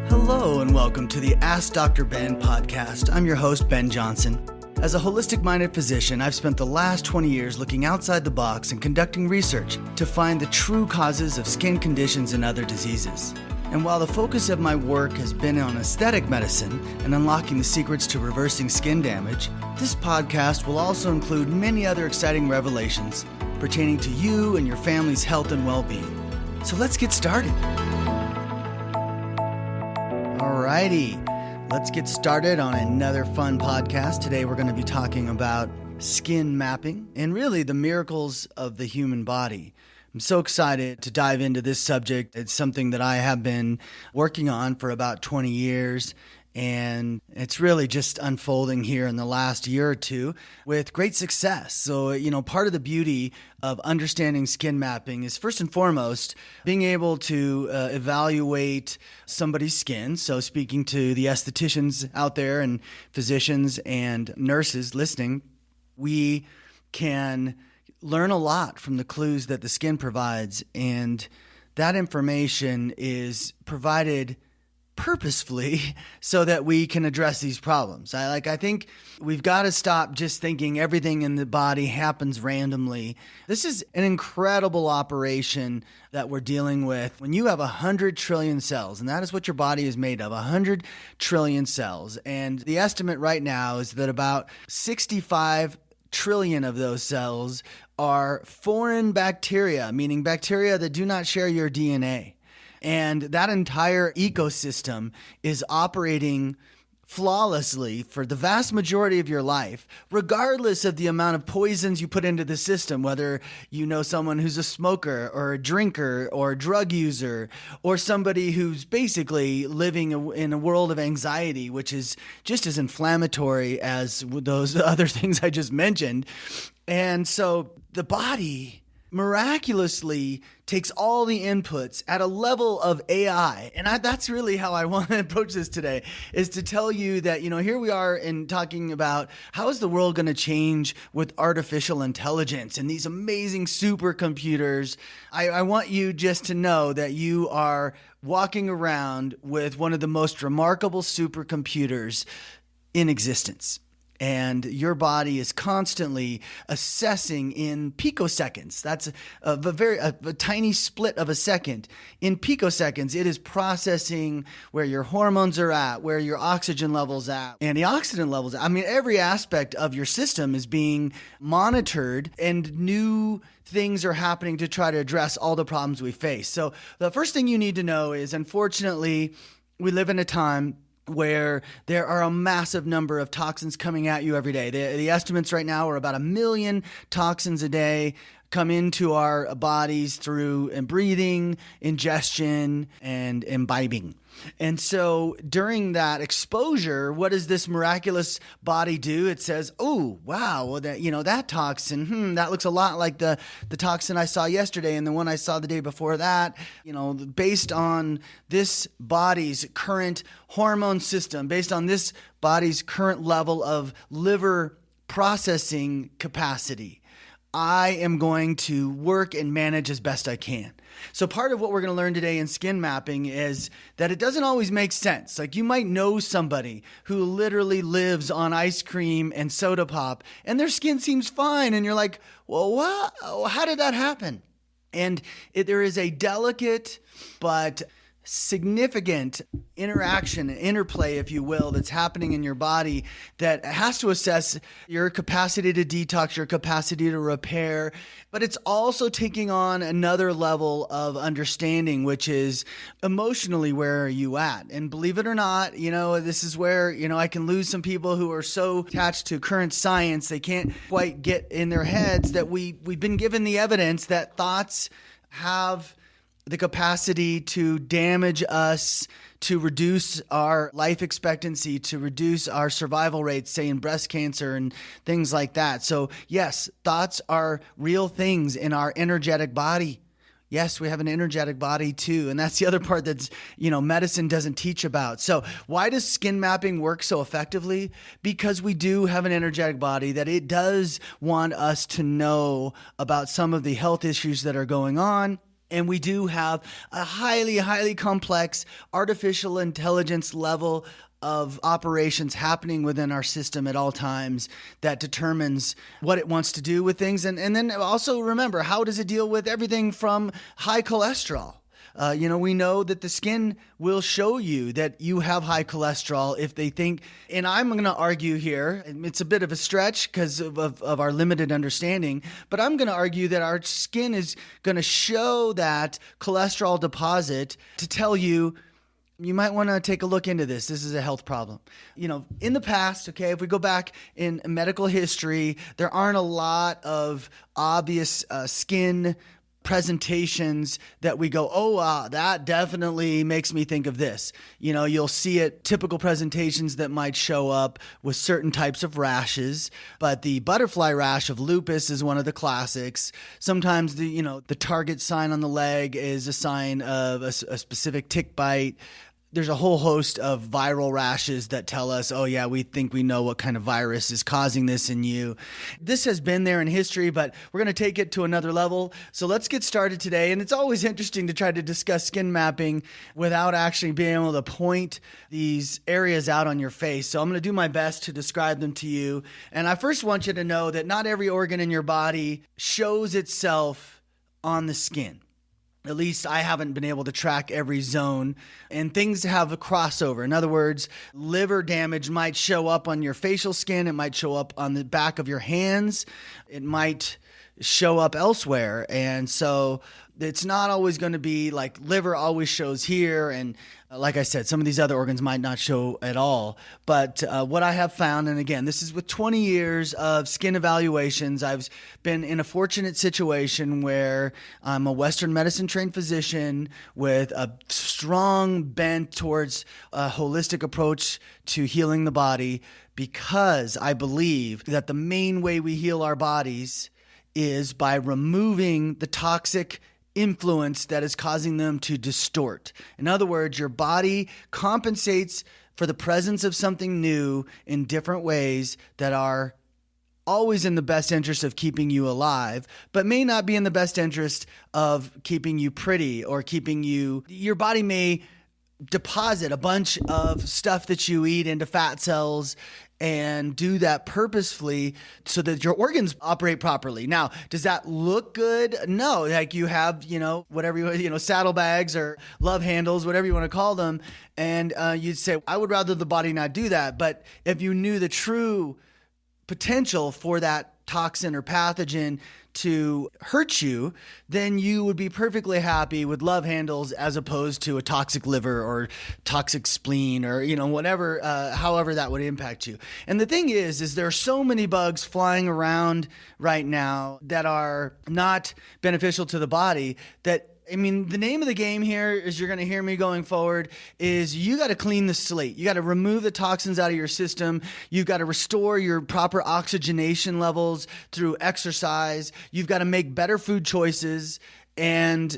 Hello and welcome to the AskDrBen podcast. I'm your host, Ben Johnson. As a holistic-minded physician, I've spent the last 20 years looking outside the box and conducting research to find the true causes of skin conditions and other diseases. And while the focus of my work has been on aesthetic medicine and unlocking the secrets to reversing skin damage, this podcast will also include many other exciting revelations pertaining to you and your family's health and well-being. So let's get started. Alrighty, let's get started on another fun podcast. Today we're going to be talking about skin mapping and really the miracles of the human body. I'm so excited to dive into this subject. It's something that I have been working on for about 20 years, and it's really just unfolding here in the last year or two with great success. So, part of the beauty of understanding skin mapping is first and foremost being able to evaluate somebody's skin. So speaking to the estheticians out there and physicians and nurses listening, we can learn a lot from the clues that the skin provides, and that information is provided purposefully so that we can address these problems. I think we've got to stop just thinking everything in the body happens randomly. This is an incredible operation that we're dealing with. When you have 100 trillion cells, and that is what your body is made of, 100 trillion cells. And the estimate right now is that about 65 trillion of those cells are foreign bacteria, meaning bacteria that do not share your DNA. And that entire ecosystem is operating flawlessly for the vast majority of your life, regardless of the amount of poisons you put into the system, whether you know someone who's a smoker or a drinker or a drug user or somebody who's basically living in a world of anxiety, which is just as inflammatory as those other things I just mentioned. And so the body miraculously takes all the inputs at a level of AI. And that's really how I want to approach this today, is to tell you that, here we are in talking about how is the world going to change with artificial intelligence and these amazing supercomputers. I want you just to know that you are walking around with one of the most remarkable supercomputers in existence. And your body is constantly assessing in picoseconds. That's a tiny split of a second. In picoseconds, it is processing where your hormones are at, where your oxygen levels at, antioxidant levels. Every aspect of your system is being monitored, and new things are happening to try to address all the problems we face. So the first thing you need to know is, unfortunately, we live in a time where there are a massive number of toxins coming at you every day. The estimates right now are about 1 million toxins a day come into our bodies through breathing, ingestion, and imbibing. And so during that exposure, what does this miraculous body do? It says, oh, wow, well, that toxin, that looks a lot like the toxin I saw yesterday and the one I saw the day before that. Based on this body's current hormone system, based on this body's current level of liver processing capacity, I am going to work and manage as best I can. So part of what we're going to learn today in skin mapping is that it doesn't always make sense. Like, you might know somebody who literally lives on ice cream and soda pop, and their skin seems fine. And you're like, well, what? How did that happen? And there is a delicate but significant interaction, interplay, if you will, that's happening in your body that has to assess your capacity to detox, your capacity to repair, but it's also taking on another level of understanding, which is emotionally, where are you at? And believe it or not, this is where, I can lose some people who are so attached to current science, they can't quite get in their heads that we've been given the evidence that thoughts have the capacity to damage us, to reduce our life expectancy, to reduce our survival rates, say in breast cancer and things like that. So yes, thoughts are real things in our energetic body. Yes, we have an energetic body too. And that's the other part that's, medicine doesn't teach about. So why does skin mapping work so effectively? Because we do have an energetic body that it does want us to know about some of the health issues that are going on. And we do have a highly, highly complex artificial intelligence level of operations happening within our system at all times that determines what it wants to do with things. And then also remember, how does it deal with everything from high cholesterol? We know that the skin will show you that you have high cholesterol if they think, and I'm going to argue here, it's a bit of a stretch because of our limited understanding, but I'm going to argue that our skin is going to show that cholesterol deposit to tell you, you might want to take a look into this. This is a health problem. In the past, okay, if we go back in medical history, there aren't a lot of obvious skin presentations that we go, oh, wow, that definitely makes me think of this. You'll see it, typical presentations that might show up with certain types of rashes, but the butterfly rash of lupus is one of the classics. Sometimes the target sign on the leg is a sign of a specific tick bite. There's a whole host of viral rashes that tell us, oh yeah, we think we know what kind of virus is causing this in you. This has been there in history, but we're going to take it to another level. So let's get started today. And it's always interesting to try to discuss skin mapping without actually being able to point these areas out on your face. So I'm going to do my best to describe them to you. And I first want you to know that not every organ in your body shows itself on the skin. At least I haven't been able to track every zone, and things have a crossover. In other words, liver damage might show up on your facial skin. It might show up on the back of your hands. It might show up elsewhere. And so it's not always going to be like liver always shows here. And like I said, some of these other organs might not show at all. But what I have found, and again, this is with 20 years of skin evaluations, I've been in a fortunate situation where I'm a Western medicine trained physician with a strong bent towards a holistic approach to healing the body, because I believe that the main way we heal our bodies is by removing the toxic influence that is causing them to distort. In other words, your body compensates for the presence of something new in different ways that are always in the best interest of keeping you alive, but may not be in the best interest of keeping you pretty or your body may deposit a bunch of stuff that you eat into fat cells and do that purposefully so that your organs operate properly. Now, does that look good? No, like you have, whatever, saddlebags or love handles, whatever you want to call them. And you'd say, I would rather the body not do that. But if you knew the true potential for that toxin or pathogen to hurt you, then you would be perfectly happy with love handles as opposed to a toxic liver or toxic spleen or, whatever, however that would impact you. And the thing is there are so many bugs flying around right now that are not beneficial to the body that, the name of the game here is, you're going to hear me going forward, is you got to clean the slate. You got to remove the toxins out of your system. You've got to restore your proper oxygenation levels through exercise. You've got to make better food choices. And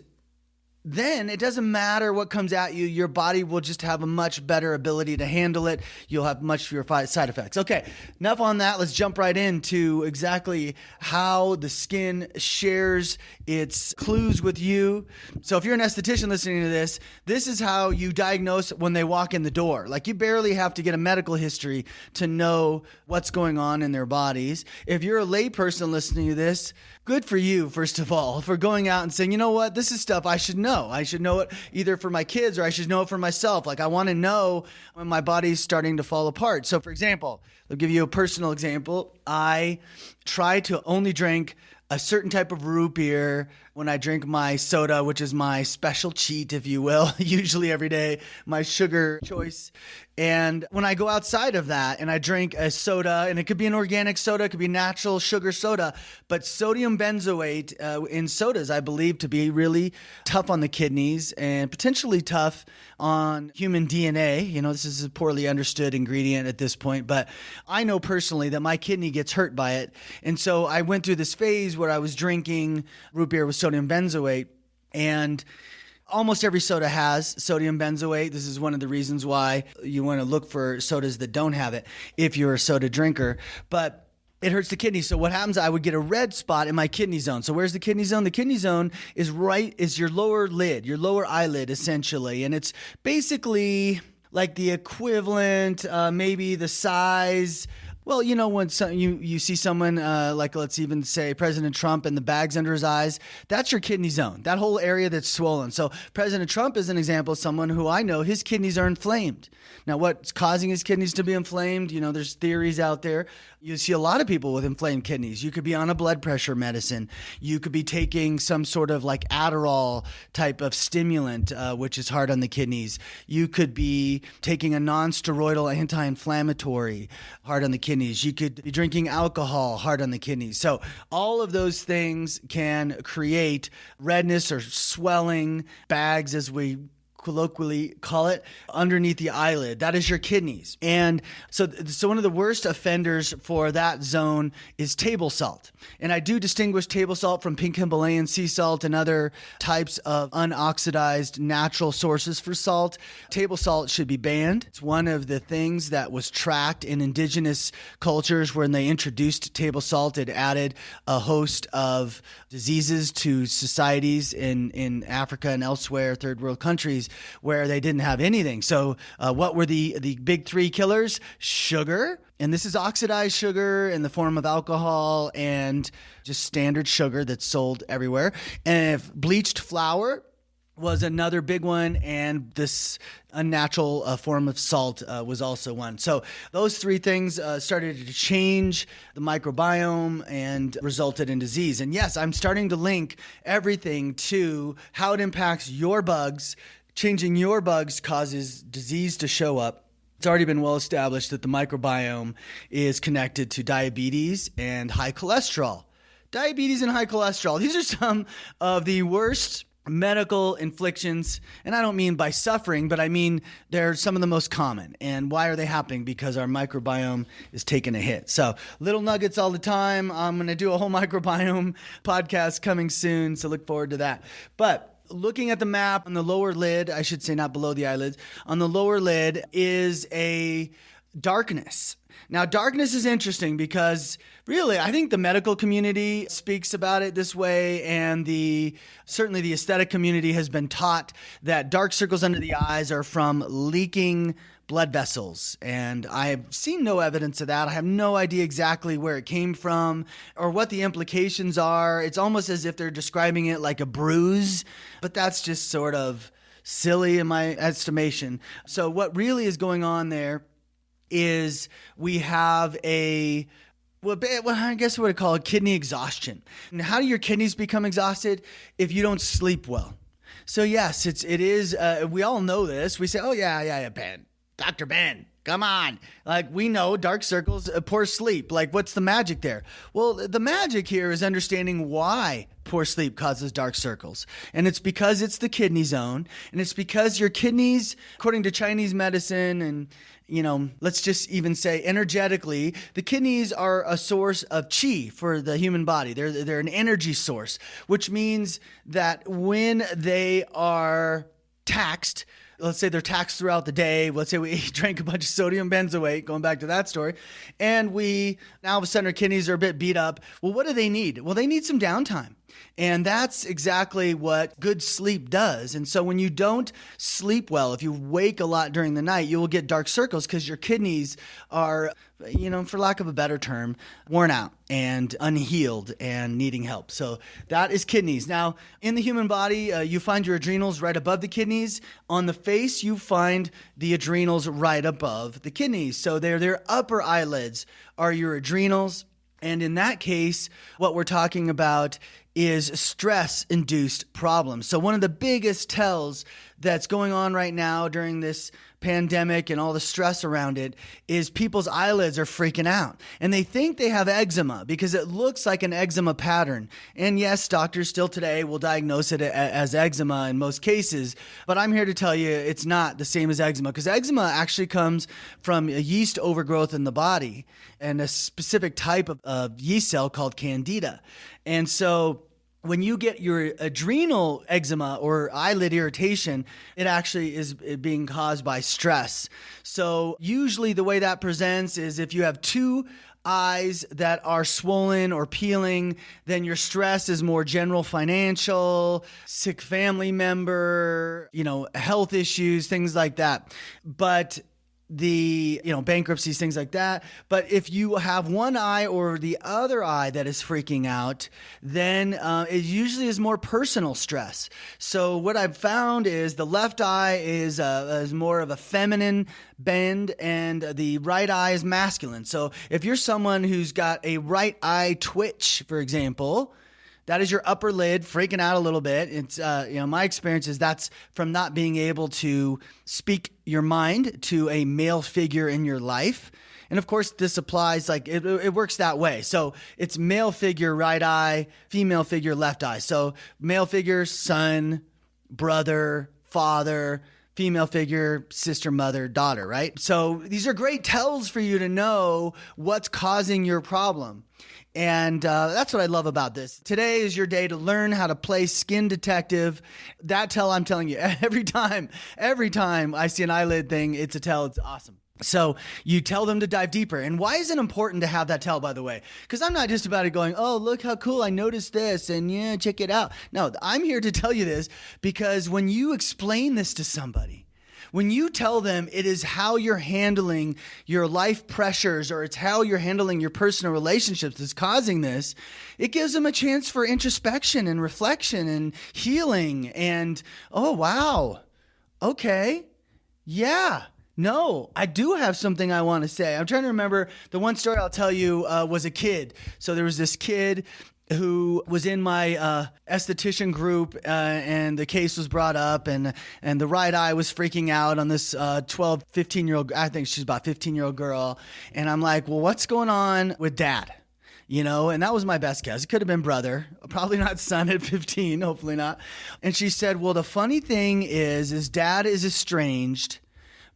then it doesn't matter what comes at you. Your body will just have a much better ability to handle it. You'll have much fewer side effects. Okay, enough on that. Let's jump right into exactly how the skin shares its clues with you. So if you're an esthetician listening to this, this is how you diagnose when they walk in the door. Like, you barely have to get a medical history to know what's going on in their bodies. If you're a layperson listening to this, good for you, first of all, for going out and saying, you know what, this is stuff I should know. I should know it either for my kids or I should know it for myself. Like, I want to know when my body's starting to fall apart. So, for example, I'll give you a personal example. I try to only drink a certain type of root beer when I drink my soda, which is my special cheat, if you will, usually every day, my sugar choice. And when I go outside of that and I drink a soda, and it could be an organic soda, it could be natural sugar soda, but sodium benzoate in sodas, I believe to be really tough on the kidneys and potentially tough on human DNA. This is a poorly understood ingredient at this point, but I know personally that my kidney gets hurt by it. And so I went through this phase where I was drinking root beer with sodium benzoate, and almost every soda has sodium benzoate. This is one of the reasons why you want to look for sodas that don't have it if you're a soda drinker. But it hurts the kidney. So what happens, I would get a red spot in my kidney zone. So where's the kidney zone? The kidney zone is your lower lid, your lower eyelid, essentially. And it's basically like the equivalent, maybe the size. Well, when you see someone like, let's even say President Trump and the bags under his eyes, that's your kidney zone, that whole area that's swollen. So President Trump is an example of someone who I know his kidneys are inflamed. Now, what's causing his kidneys to be inflamed? There's theories out there. You see a lot of people with inflamed kidneys. You could be on a blood pressure medicine. You could be taking some sort of like Adderall type of stimulant, which is hard on the kidneys. You could be taking a non-steroidal anti-inflammatory, hard on the kidneys. You could be drinking alcohol, hard on the kidneys. So all of those things can create redness or swelling, bags as we colloquially call it, underneath the eyelid. That is your kidneys. And so one of the worst offenders for that zone is table salt. And I do distinguish table salt from pink Himalayan sea salt and other types of unoxidized natural sources for salt. Table salt should be banned. It's one of the things that was tracked in indigenous cultures when they introduced table salt. It added a host of diseases to societies in Africa and elsewhere, third world countries, where they didn't have anything. So what were the big three killers? Sugar, and this is oxidized sugar in the form of alcohol and just standard sugar that's sold everywhere. And if bleached flour was another big one, and this unnatural form of salt was also one. So those three things started to change the microbiome and resulted in disease. And yes, I'm starting to link everything to how it impacts your bugs. Changing your bugs causes disease to show up. It's already been well established that the microbiome is connected to diabetes and high cholesterol. Diabetes and high cholesterol, these are some of the worst medical inflictions, and I don't mean by suffering, but I mean they're some of the most common. And why are they happening? Because our microbiome is taking a hit. So little nuggets all the time. I'm going to do a whole microbiome podcast coming soon, so look forward to that. But looking at the map on the lower lid, I should say not below the eyelids, on the lower lid is a darkness. Now, darkness is interesting because really, I think the medical community speaks about it this way, and certainly the aesthetic community has been taught that dark circles under the eyes are from leaking blood vessels. And I've seen no evidence of that. I have no idea exactly where it came from or what the implications are. It's almost as if they're describing it like a bruise, but that's just sort of silly in my estimation. So what really is going on there is we have I guess what I call kidney exhaustion. And how do your kidneys become exhausted? If you don't sleep well. So yes, it is. We all know this. We say, oh yeah, Ben. Dr. Ben, come on. Like, we know dark circles, poor sleep. Like, what's the magic there? Well, the magic here is understanding why poor sleep causes dark circles. And it's because it's the kidney zone. And it's because your kidneys, according to Chinese medicine and, let's just even say energetically, the kidneys are a source of qi for the human body. They're an energy source, which means that when they are taxed, let's say they're taxed throughout the day. Let's say we drank a bunch of sodium benzoate, going back to that story, and now all of a sudden our kidneys are a bit beat up. Well, what do they need? Well, they need some downtime. And that's exactly what good sleep does. And so when you don't sleep well, if you wake a lot during the night, you will get dark circles because your kidneys are, for lack of a better term, worn out and unhealed and needing help. So that is kidneys. Now, in the human body, you find your adrenals right above the kidneys. On the face, you find the adrenals right above the kidneys. So their upper eyelids are your adrenals. And in that case, what we're talking about is stress-induced problems. So one of the biggest tells that's going on right now during this pandemic and all the stress around it is people's eyelids are freaking out. And they think they have eczema because it looks like an eczema pattern. And yes, doctors still today will diagnose it as eczema in most cases. But I'm here to tell you it's not the same as eczema, because eczema actually comes from a yeast overgrowth in the body and a specific type of yeast cell called Candida. And so when you get your adrenal eczema or eyelid irritation, it actually is being caused by stress. So usually the way that presents is if you have two eyes that are swollen or peeling, then your stress is more general financial, sick family member, health issues, things like that. But bankruptcies, things like that. But if you have one eye or the other eye that is freaking out, then it usually is more personal stress. So what I've found is the left eye is more of a feminine bend and the right eye is masculine. So if you're someone who's got a right eye twitch, for example, that is your upper lid freaking out a little bit. It's, my experience is that's from not being able to speak your mind to a male figure in your life. And of course, this applies it works that way. So it's male figure, right eye, female figure, left eye. So male figure, son, brother, father, female figure, sister, mother, daughter, right? So these are great tells for you to know what's causing your problem. And that's what I love about this. Today is your day to learn how to play skin detective. That tell, I'm telling you, every time I see an eyelid thing, it's a tell. It's awesome. So you tell them to dive deeper. And why is it important to have that tell, by the way? Because I'm not just about it going, oh, look how cool, I noticed this, and yeah, check it out. No, I'm here to tell you this because when you explain this to somebody, when you tell them it is how you're handling your life pressures or it's how you're handling your personal relationships that's causing this, it gives them a chance for introspection and reflection and healing and, oh, wow, okay, yeah. No, I do have something I want to say. I'm trying to remember the one story I'll tell you was a kid. So there was this kid who was in my esthetician group and the case was brought up and the right eye was freaking out on this 12, 15-year-old, I think she's about 15-year-old girl. And I'm like, well, what's going on with dad? And that was my best guess. It could have been brother, probably not son at 15, hopefully not. And she said, well, the funny thing is dad is estranged.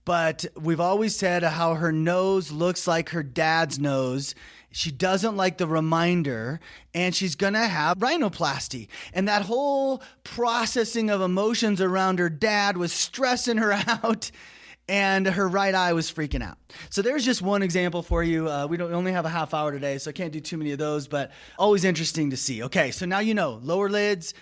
But we've always said how her nose looks like her dad's nose. She doesn't like the reminder, and she's going to have rhinoplasty. And that whole processing of emotions around her dad was stressing her out, and her right eye was freaking out. So there's just one example for you. We only have a half hour today, so I can't do too many of those, but always interesting to see. Okay, so now you know, lower lids,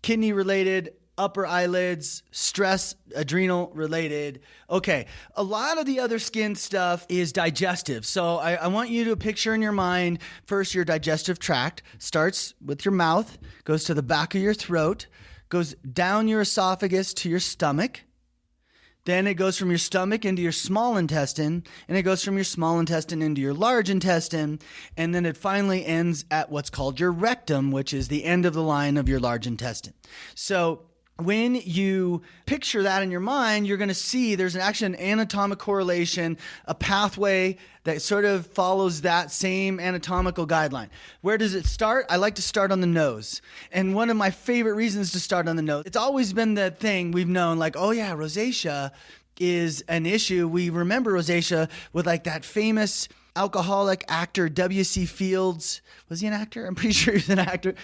kidney-related, upper eyelids, stress, adrenal related. Okay, a lot of the other skin stuff is digestive. So I want you to picture in your mind, first your digestive tract starts with your mouth, goes to the back of your throat, goes down your esophagus to your stomach. Then it goes from your stomach into your small intestine, and it goes from your small intestine into your large intestine, and then it finally ends at what's called your rectum, which is the end of the line of your large intestine. So when you picture that in your mind, you're going to see there's actually an anatomic correlation, a pathway that sort of follows that same anatomical guideline. Where does it start? I like to start on the nose. And one of my favorite reasons to start on the nose, it's always been the thing we've known, like, oh yeah, rosacea is an issue. We remember rosacea with like that famous alcoholic actor W.C. Fields. Was he an actor? I'm pretty sure he was an actor.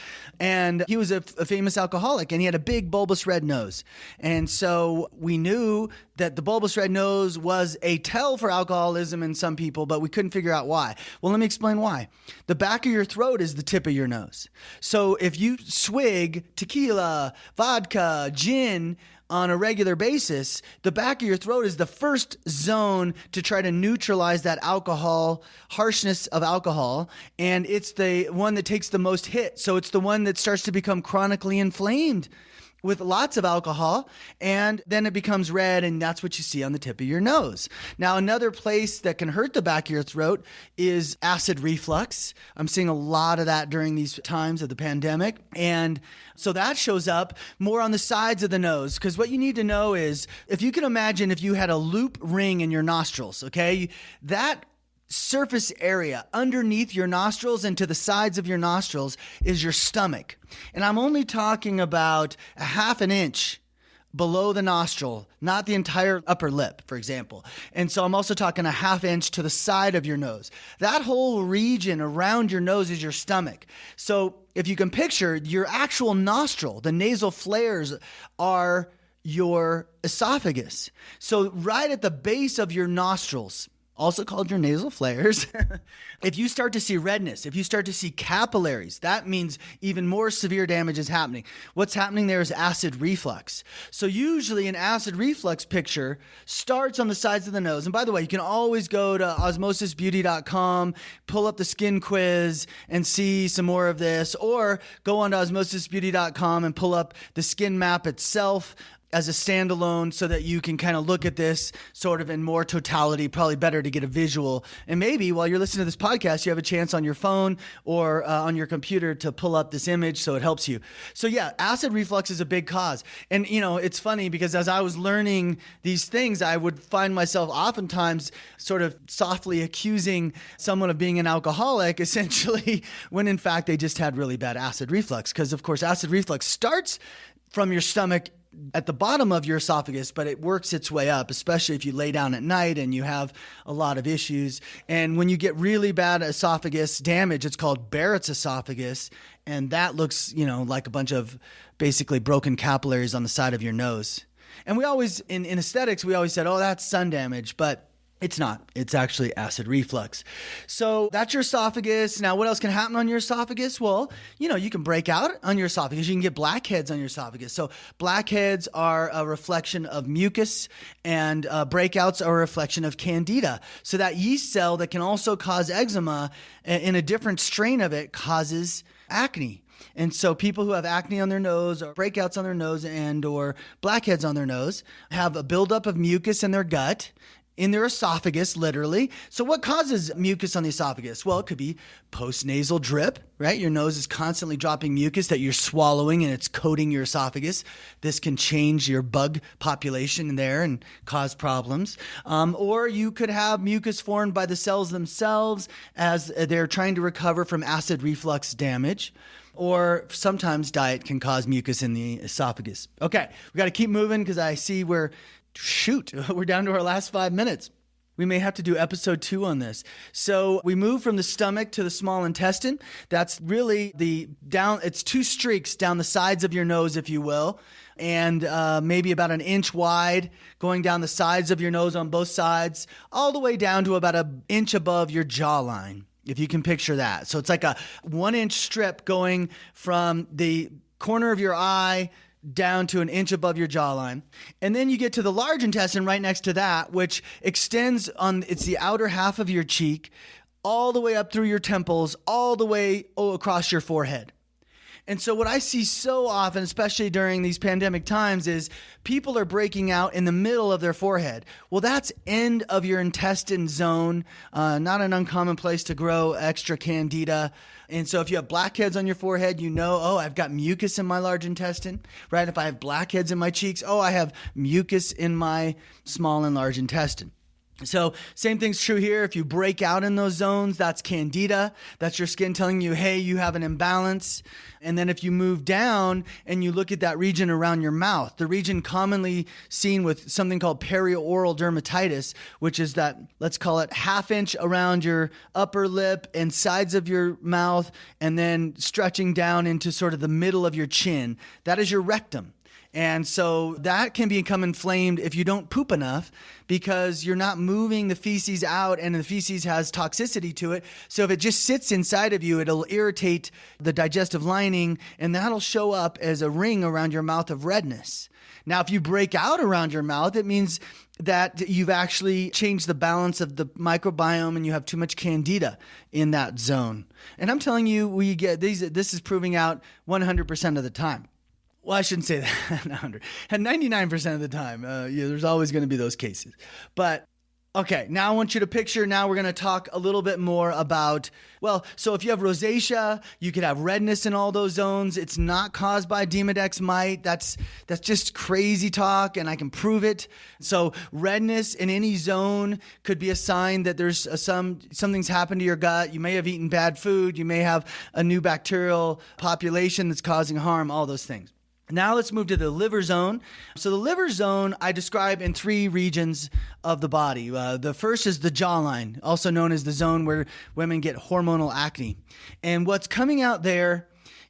And he was a famous alcoholic, and he had a big bulbous red nose. And so we knew that the bulbous red nose was a tell for alcoholism in some people, but we couldn't figure out why. Well, let me explain why. The back of your throat is the tip of your nose. So if you swig tequila, vodka, gin, on a regular basis, the back of your throat is the first zone to try to neutralize that alcohol, harshness of alcohol, and it's the one that takes the most hit. So it's the one that starts to become chronically inflamed with lots of alcohol, and then it becomes red, and that's what you see on the tip of your nose. Now, another place that can hurt the back of your throat is acid reflux. I'm seeing a lot of that during these times of the pandemic, and so that shows up more on the sides of the nose, because what you need to know is, if you can imagine if you had a loop ring in your nostrils, okay, that surface area underneath your nostrils and to the sides of your nostrils is your stomach. And I'm only talking about a half an inch below the nostril, not the entire upper lip, for example. And so I'm also talking a half inch to the side of your nose. That whole region around your nose is your stomach. So if you can picture your actual nostril, the nasal flares are your esophagus. So right at the base of your nostrils, also called your nasal flares, if you start to see redness, if you start to see capillaries, that means even more severe damage is happening. What's happening there is acid reflux. So usually an acid reflux picture starts on the sides of the nose. And by the way, you can always go to osmosisbeauty.com, pull up the skin quiz and see some more of this, or go on to osmosisbeauty.com and pull up the skin map itself as a standalone so that you can kind of look at this sort of in more totality. Probably better to get a visual. And maybe while you're listening to this podcast, you have a chance on your phone or on your computer to pull up this image so it helps you. So yeah, acid reflux is a big cause. And it's funny because as I was learning these things, I would find myself oftentimes sort of softly accusing someone of being an alcoholic, essentially, when in fact they just had really bad acid reflux. Because of course, acid reflux starts from your stomach at the bottom of your esophagus, but it works its way up, especially if you lay down at night and you have a lot of issues. And when you get really bad esophagus damage, it's called Barrett's esophagus. And that looks, like a bunch of basically broken capillaries on the side of your nose. And we always, in aesthetics, we always said, oh, that's sun damage, but it's not. It's actually acid reflux. So that's your esophagus. Now, what else can happen on your esophagus? Well, you can break out on your esophagus. You can get blackheads on your esophagus. So blackheads are a reflection of mucus, and breakouts are a reflection of candida. So that yeast cell that can also cause eczema in a different strain of it causes acne. And so people who have acne on their nose or breakouts on their nose and or blackheads on their nose have a buildup of mucus in their gut, in their esophagus, literally. So what causes mucus on the esophagus? Well, it could be postnasal drip, right? Your nose is constantly dropping mucus that you're swallowing and it's coating your esophagus. This can change your bug population there and cause problems. Or you could have mucus formed by the cells themselves as they're trying to recover from acid reflux damage. Or sometimes diet can cause mucus in the esophagus. Okay, we got to keep moving because I see we're down to our last 5 minutes. We may have to do episode 2 on this. So we move from the stomach to the small intestine. That's really it's 2 streaks down the sides of your nose, if you will, and maybe about an inch wide going down the sides of your nose on both sides, all the way down to about an inch above your jawline, if you can picture that. So it's like a 1-inch strip going from the corner of your eye down to an inch above your jawline. And then you get to the large intestine right next to that, which extends it's the outer half of your cheek, all the way up through your temples, all the way across your forehead. And so what I see so often, especially during these pandemic times, is people are breaking out in the middle of their forehead. Well, that's end of your intestine zone, not an uncommon place to grow extra candida. And so if you have blackheads on your forehead, I've got mucus in my large intestine, right? If I have blackheads in my cheeks, I have mucus in my small and large intestine. So same thing's true here. If you break out in those zones, that's candida. That's your skin telling you, hey, you have an imbalance. And then if you move down and you look at that region around your mouth, the region commonly seen with something called perioral dermatitis, which is that, let's call it 1/2 inch around your upper lip and sides of your mouth, and then stretching down into sort of the middle of your chin. That is your rectum. And so that can become inflamed if you don't poop enough because you're not moving the feces out, and the feces has toxicity to it. So if it just sits inside of you, it'll irritate the digestive lining, and that'll show up as a ring around your mouth of redness. Now, if you break out around your mouth, it means that you've actually changed the balance of the microbiome and you have too much candida in that zone. And I'm telling you, this is proving out 100% of the time. Well, I shouldn't say that, 100. And 99% of the time, there's always going to be those cases. But, okay, now I want you to picture, now we're going to talk a little bit more about, so if you have rosacea, you could have redness in all those zones. It's not caused by Demodex mite. That's just crazy talk, and I can prove it. So redness in any zone could be a sign that there's something's happened to your gut. You may have eaten bad food. You may have a new bacterial population that's causing harm, all those things. Now let's move to the liver zone. So the liver zone I describe in 3 regions of the body. The first is the jawline, also known as the zone where women get hormonal acne. And what's coming out there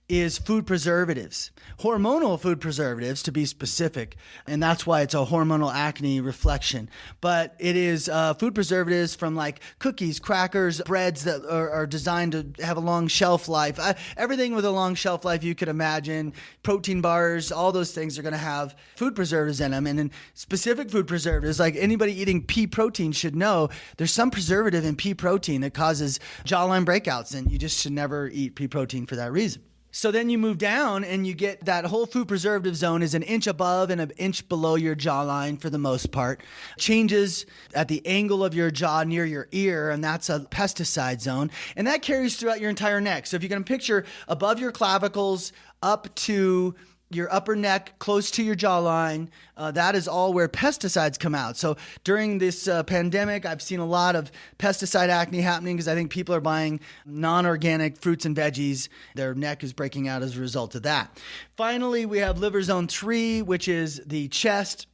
is food preservatives, hormonal food preservatives to be specific. And that's why it's a hormonal acne reflection. But it is food preservatives from like cookies, crackers, breads that are designed to have a long shelf life. Everything with a long shelf life you could imagine, protein bars, all those things are going to have food preservatives in them. And in specific food preservatives, like anybody eating pea protein should know, there's some preservative in pea protein that causes jawline breakouts, and you just should never eat pea protein for that reason. So then you move down and you get that whole food preservative zone is an inch above and an inch below your jawline for the most part. Changes at the angle of your jaw near your ear, and that's a pesticide zone. And that carries throughout your entire neck. So if you can picture above your clavicles up to your upper neck, close to your jawline, that is all where pesticides come out. So during this pandemic, I've seen a lot of pesticide acne happening because I think people are buying non-organic fruits and veggies. Their neck is breaking out as a result of that. Finally, we have liver zone 3, which is the chest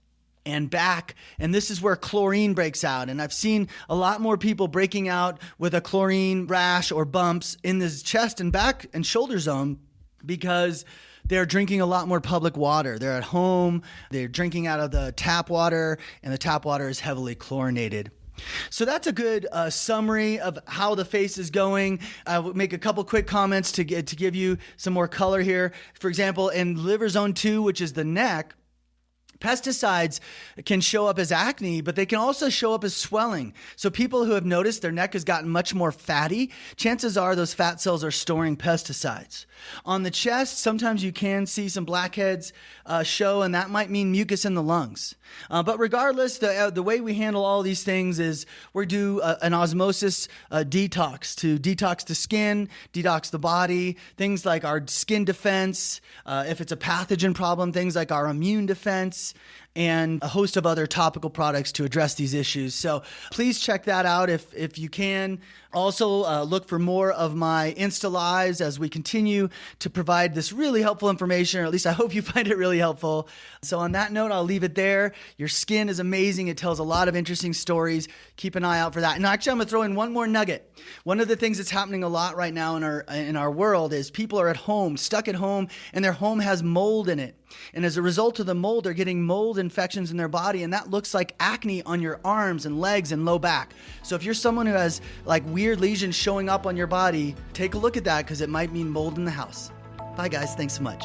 and back, and this is where chlorine breaks out. And I've seen a lot more people breaking out with a chlorine rash or bumps in this chest and back and shoulder zone because they're drinking a lot more public water. They're at home, they're drinking out of the tap water, and the tap water is heavily chlorinated. So that's a good summary of how the face is going. I will make a couple quick comments to give you some more color here. For example, in liver zone 2, which is the neck, pesticides can show up as acne, but they can also show up as swelling. So people who have noticed their neck has gotten much more fatty, chances are those fat cells are storing pesticides. On the chest, sometimes you can see some blackheads show, and that might mean mucus in the lungs. But regardless, the way we handle all these things is we do an osmosis detox to detox the skin, detox the body, things like our skin defense, if it's a pathogen problem, things like our immune defense, and a host of other topical products to address these issues. So please check that out if you can. Also, look for more of my Insta Lives as we continue to provide this really helpful information, or at least I hope you find it really helpful. So on that note, I'll leave it there. Your skin is amazing. It tells a lot of interesting stories. Keep an eye out for that. And actually, I'm going to throw in one more nugget. One of the things that's happening a lot right now in our world is people are at home, stuck at home, and their home has mold in it. And as a result of the mold, they're getting mold infections in their body, and that looks like acne on your arms and legs and low back. So if you're someone who has like weird lesions showing up on your body, take a look at that because it might mean mold in the house. Bye guys, thanks so much.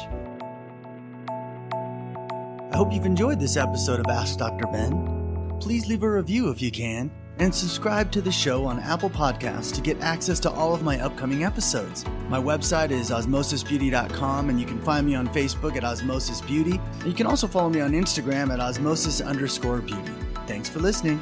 I hope you've enjoyed this episode of Ask Dr. Ben. Please leave a review if you can, and subscribe to the show on Apple Podcasts to get access to all of my upcoming episodes. My website is osmosisbeauty.com, and you can find me on Facebook at Osmosis Beauty. You can also follow me on Instagram at osmosis_beauty. Thanks for listening.